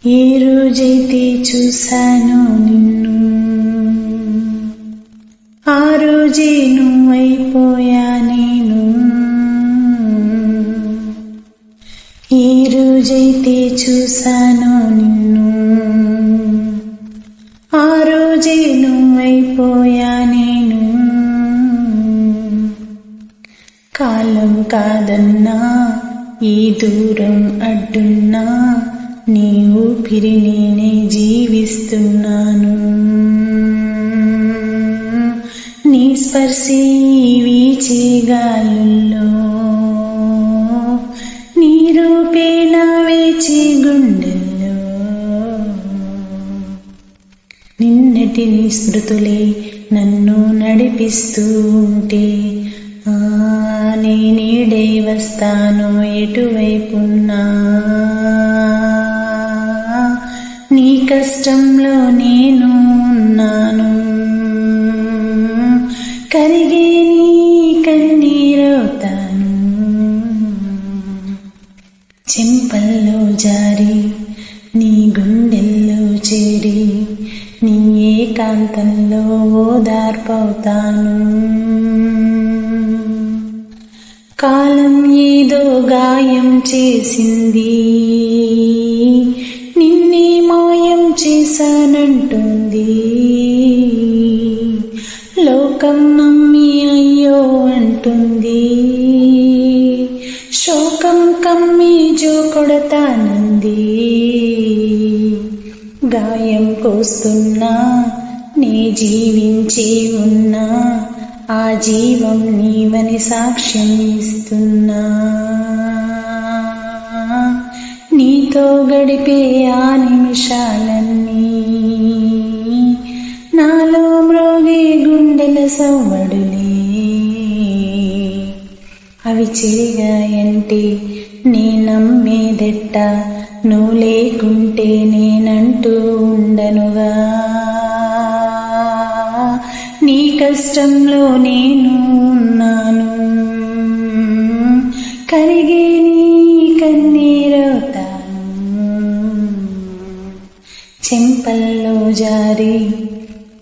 ఏ రోజైతే చూశానో నిన్ను, ఆ రోజే నువ్వైపోయా నేను. ఏ రోజైతే చూశానో నిన్ను, ఆ రోజే నువ్వైపోయా నేను. కాలం కాదన్నా, ఈ దూరం అడ్డున్నా, నీ ఊపిరి నేనే జీవిస్తున్నాను. నీ స్పర్శే వీచే గాలుల్లో, నీ రూపే నా వేచే గుండెల్లో. నిన్నటి నీ స్మృతులే నన్ను నడిపిస్తూ ఉంటే, నేనేడే వస్తాను ఎటువైపున్నా. నీ కష్టంలో నేను ఉన్నాను, కరిగే నీ కన్నీరవుతాను. చెంపల్లో జారి నీ గుండెల్లో చేరి, నీ ఏకాంతంలో ఓదార్పవుతాను. కాలం ఏదో గాయం చేసింది, నిన్నే మాయం చేశానంటుంది. లోకం నమ్మి అయ్యో అంటుంది, శోకం కమ్మి జో కొడతానంది. గాయం కోస్తున్నా, నే జీవించి ఉన్నా, ఆ జీవం నీవని సాక్ష్యం ఇస్తున్నా. నీతో గడిపే ఆ నిమిషాలన్నీ, నాలో మ్రోగే గుండెల సవ్వడులే. అవి చెరిగాయంటే నే నమ్మేదెట్ట, నువ్వు లేకుంటే నేనంటూ ఉండనుగా. నీ కష్టంలో నేను ఉన్నాను, కరిగే నీ కన్నీరవుతాను. చెంపల్లో జారి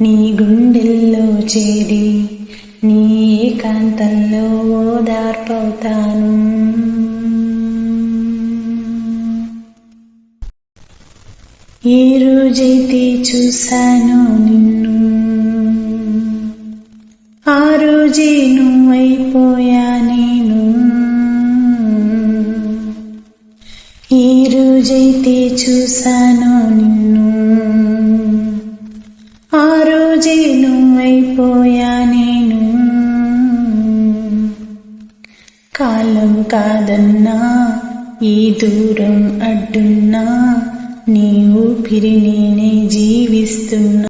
నీ గుండెల్లో చేరి, నీ ఏకాంతంలో ఓదార్పవుతాను. ఏ రోజైతే చూశానో నిన్ను, ఆ రోజే నువ్వైపోయా నేను. ఏ రోజైతే చూశానో నిన్ను, ఆ రోజే నువ్వైపోయా నేను. కాలం కాదన్నా, ఈ దూరం అడ్డున్నా, నీ ఊపిరి నేనే జీవిస్తున్నా.